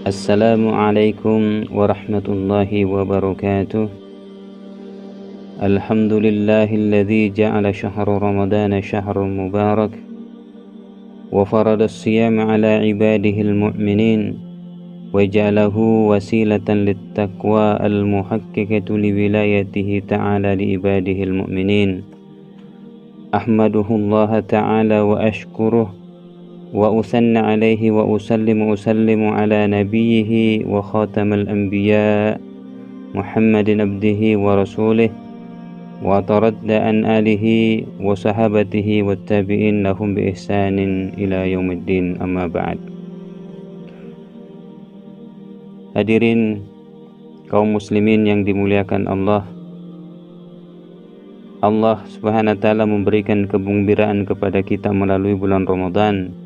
Assalamualaikum warahmatullahi wabarakatuh. Alhamdulillahilladzi ja'ala syahra ramadana syahran mubarak wa farada as-siyama ala ibadihil mu'minin wa ja'alahu wasilatan lit-taqwa al-muhaqqaqatu li wilayatihi ta'ala li ibadihil mu'minin. Ahmaduhullaha ta'ala wa ashkuruh wa usanna alaihi wa usallimu ala nabiyhi wa khatamal anbiya Muhammadin abdihi wa rasulih wa taradda an alihi wa sahabatihi wa tabi'in lahum bi ihsanin ila yaumiddin, amma ba'd. Hadirin kaum muslimin yang dimuliakan Allah, Allah subhanahu wa ta'ala memberikan kegembiraan kepada kita melalui bulan Ramadan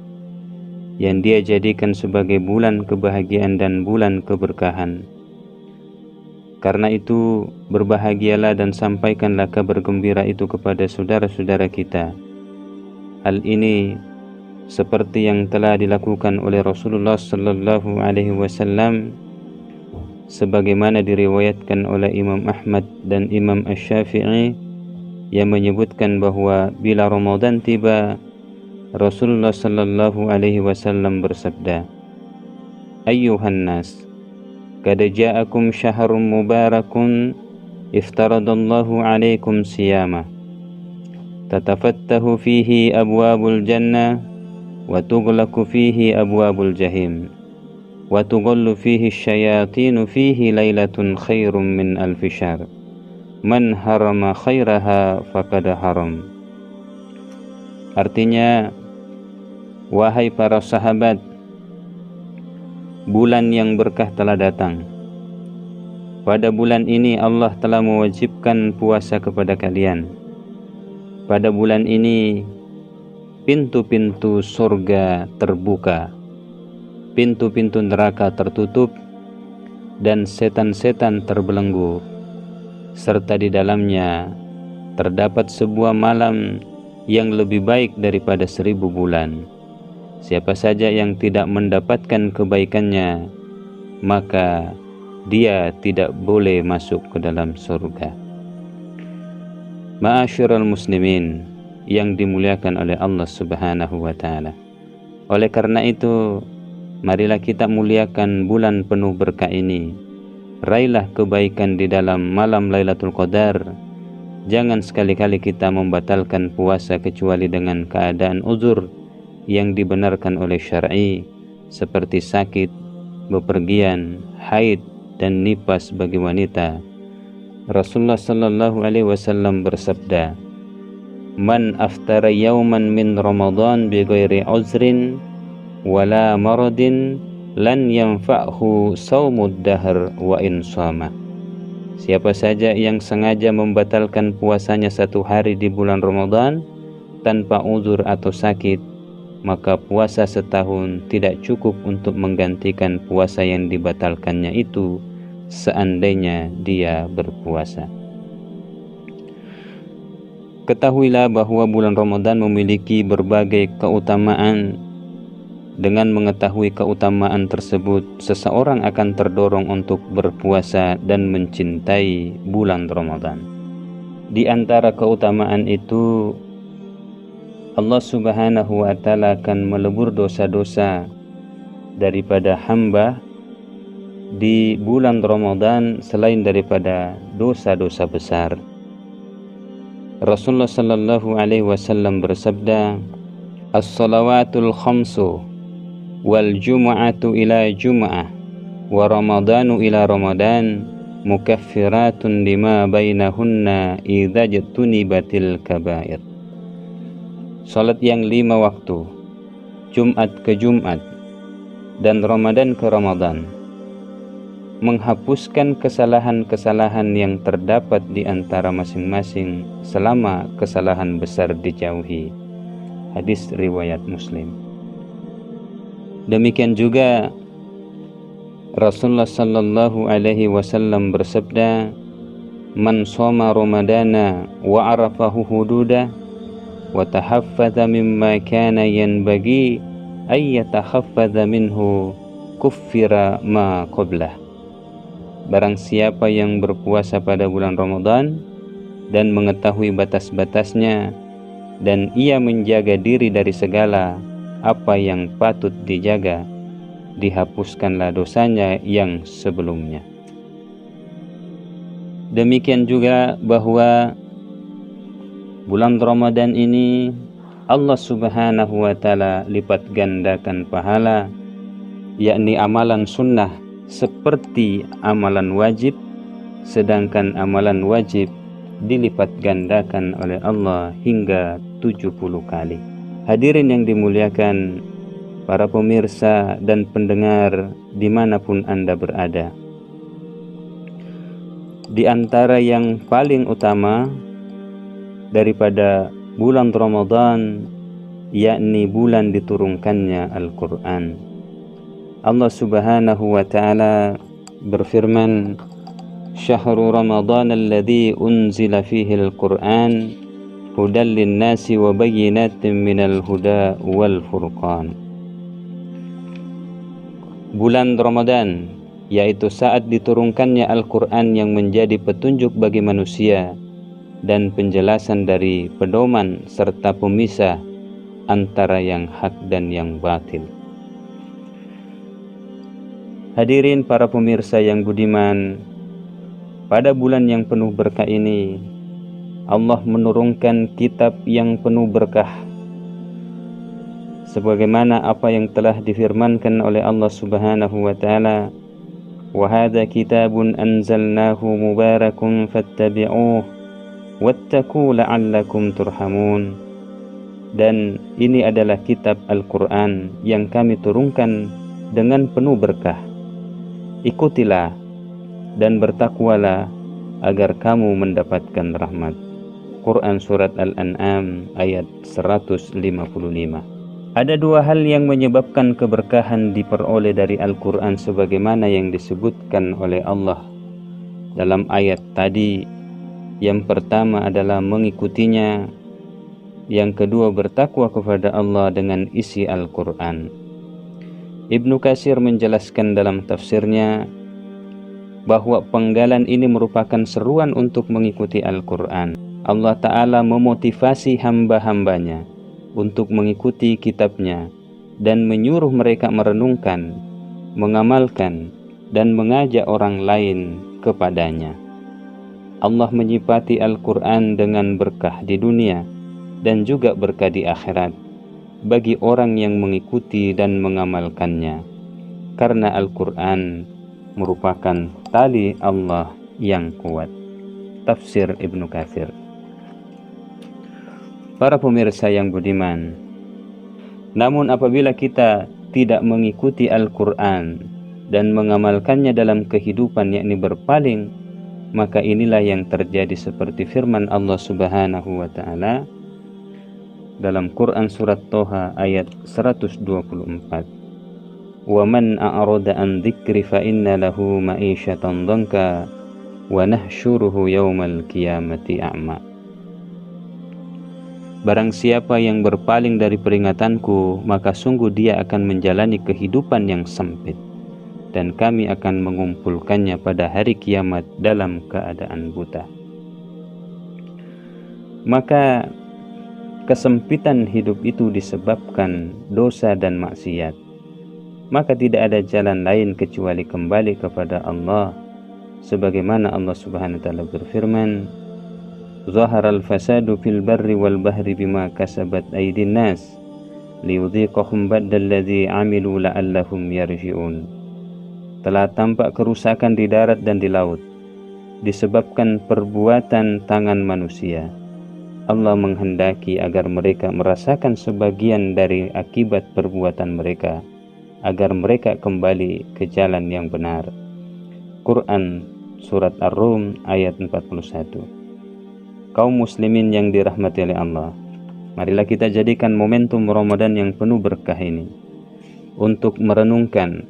yang Dia jadikan sebagai bulan kebahagiaan dan bulan keberkahan. Karena itu berbahagialah dan sampaikanlah kabar gembira itu kepada saudara-saudara kita. Hal ini seperti yang telah dilakukan oleh Rasulullah sallallahu alaihi wasallam sebagaimana diriwayatkan oleh Imam Ahmad dan Imam Asy-Syafi'i yang menyebutkan bahwa bila Ramadan tiba, Rasulullah sallallahu alaihi wasallam bersabda, "Ayyuhan nas, qad ja'akum syahrun mubarakun iftaradallahu alaikum siyama. Tatafattahu fihi abwabul jannah wa tughlaqu fihi abwabul jahim wa tughallu fihi syayatinu fihi lailatun khairum min alfi syahr. Man harama khairaha faqad haram." Artinya, wahai para sahabat, bulan yang berkah telah datang. Pada bulan ini Allah telah mewajibkan puasa kepada kalian. Pada bulan ini pintu-pintu surga terbuka, pintu-pintu neraka tertutup, dan setan-setan terbelenggu, serta di dalamnya terdapat sebuah malam yang lebih baik daripada 1000 bulan. Siapa saja yang tidak mendapatkan kebaikannya, maka dia tidak boleh masuk ke dalam surga. Ma'asyiral muslimin yang dimuliakan oleh Allah Subhanahu wa ta'ala. Oleh karena itu, marilah kita muliakan bulan penuh berkah ini. Raihlah kebaikan di dalam malam Lailatul Qadar. Jangan sekali-kali kita membatalkan puasa kecuali dengan keadaan uzur yang dibenarkan oleh syar'i, seperti sakit, bepergian, haid, dan nifas bagi wanita. Rasulullah sallallahu alaihi wasallam bersabda, "Man aftara yauman min Ramadan bi ghairi uzrin wala maradin lan yanfa'hu saumud dahr wa in shama." Siapa saja yang sengaja membatalkan puasanya satu hari di bulan Ramadan tanpa uzur atau sakit, maka puasa setahun tidak cukup untuk menggantikan puasa yang dibatalkannya itu seandainya dia berpuasa. Ketahuilah bahwa bulan Ramadan memiliki berbagai keutamaan. Dengan mengetahui keutamaan tersebut, seseorang akan terdorong untuk berpuasa dan mencintai bulan Ramadan. Di antara keutamaan itu, Allah subhanahu wa ta'ala akan melebur dosa-dosa daripada hamba di bulan Ramadan selain daripada dosa-dosa besar. Rasulullah sallallahu alaihi wasallam bersabda, "As-salawatul khamsu wal jumu'atu ila jumu'ah wa ramadanu ila ramadan mukaffiratun lima bainahunna idza jtunibatil kabair." Salat yang 5 waktu, Jumat ke Jumat, dan Ramadan ke Ramadan, menghapuskan kesalahan-kesalahan yang terdapat di antara masing-masing selama kesalahan besar dijauhi. Hadis riwayat Muslim. Demikian juga Rasulullah sallallahu alaihi wasallam bersabda, "Man shoma Ramadana wa arafahu hududa wa tahaffadha mimma kana yanbaghi ay yatahaffadha minhu kuffira ma qablah. Barang siapa yang berpuasa pada bulan Ramadan dan mengetahui batas-batasnya, dan ia menjaga diri dari segala apa yang patut dijaga, dihapuskanlah dosanya yang sebelumnya. Demikian juga bahwa bulan Ramadan ini Allah Subhanahu wa Ta'ala lipat gandakan pahala, yakni amalan sunnah seperti amalan wajib, sedangkan amalan wajib dilipat gandakan oleh Allah hingga 70 kali. Hadirin yang dimuliakan para pemirsa dan pendengar dimanapun Anda berada, di antara yang paling utama daripada bulan Ramadan yakni bulan diturunkannya Al-Quran. Allah Subhanahu wa Ta'ala berfirman, Syahru Ramadan alladhi unzila fihi al-Quran hudan linnasi wa bayyinatin minal huda wal furqan. Bulan Ramadan, yaitu saat diturunkannya Al-Quran yang menjadi petunjuk bagi manusia dan penjelasan dari pedoman serta pemisah antara yang hak dan yang batil. Hadirin para pemirsa yang budiman, pada bulan yang penuh berkah ini Allah menurunkan kitab yang penuh berkah, sebagaimana apa yang telah difirmankan oleh Allah Subhanahu wa Ta'ala, wa hadza kitabun anzalnahu mubarakun fattabi'uh wattaqu la'allakum turhamun. Dan ini adalah kitab Al-Quran yang kami turunkan dengan penuh berkah. Ikutilah dan bertakwalah agar kamu mendapatkan rahmat. Quran Surat Al-An'am ayat 155. Ada dua hal yang menyebabkan keberkahan diperoleh dari Al-Quran sebagaimana yang disebutkan oleh Allah dalam ayat tadi. Yang pertama adalah mengikutinya, yang kedua bertakwa kepada Allah dengan isi Al-Quran. Ibnu Katsir menjelaskan dalam tafsirnya bahwa penggalan ini merupakan seruan untuk mengikuti Al-Quran. Allah Ta'ala memotivasi hamba-hambanya untuk mengikuti kitabnya dan menyuruh mereka merenungkan, mengamalkan, dan mengajak orang lain kepadanya. Allah menyifati Al-Quran dengan berkah di dunia dan juga berkah di akhirat bagi orang yang mengikuti dan mengamalkannya, karena Al-Quran merupakan tali Allah yang kuat. Tafsir Ibnu Katsir. Para pemirsa yang budiman, namun apabila kita tidak mengikuti Al-Quran dan mengamalkannya dalam kehidupan, yakni berpaling, maka inilah yang terjadi seperti firman Allah Subhanahu wa Ta'ala dalam Quran Surat Toha ayat 124. Wa man a'rada an dzikri fa inna lahu ma'isyatan dhanka wa nahsyuruhu yaumal qiyamati a'ma. Barang siapa yang berpaling dari peringatanku, maka sungguh dia akan menjalani kehidupan yang sempit, dan kami akan mengumpulkannya pada hari kiamat dalam keadaan buta. Maka kesempitan hidup itu disebabkan dosa dan maksiat. Maka tidak ada jalan lain kecuali kembali kepada Allah, sebagaimana Allah Subhanahu wa Ta'ala berfirman, Zaharal fasadu fil barri wal bahri bima kasabat aydin nas liyudhiqahum baddalladzi amilu la'allahum yarji'un. Telah tampak kerusakan di darat dan di laut disebabkan perbuatan tangan manusia. Allah menghendaki agar mereka merasakan sebagian dari akibat perbuatan mereka, agar mereka kembali ke jalan yang benar. Quran Surat Ar-Rum ayat 41. Kaum muslimin yang dirahmati oleh Allah, marilah kita jadikan momentum Ramadan yang penuh berkah ini untuk merenungkan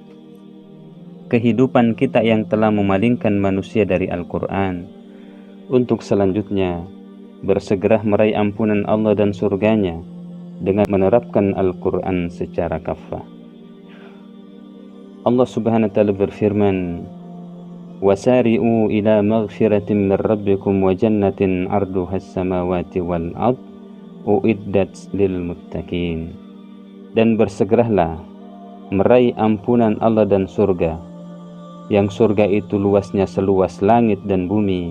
kehidupan kita yang telah memalingkan manusia dari Al-Quran, untuk selanjutnya bersegera meraih ampunan Allah dan surganya dengan menerapkan Al-Quran secara kafah. Allah Subhanahu wa taala berfirman, "Wasari'u ila maghfiratin min rabbikum wa jannatin 'arduha as-samawati wal ard uiddat lil muttaqin." Dan bersegeralah meraih ampunan Allah dan surga, yang surga itu luasnya seluas langit dan bumi,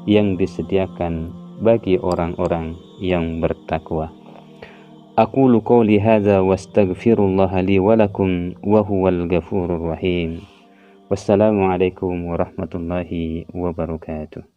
yang disediakan bagi orang-orang yang bertakwa. Aqulu qouli hadza wastaghfirullaha li wa lakum wa huwal ghafurur rahim. Wassalamualaikum warahmatullahi wabarakatuh.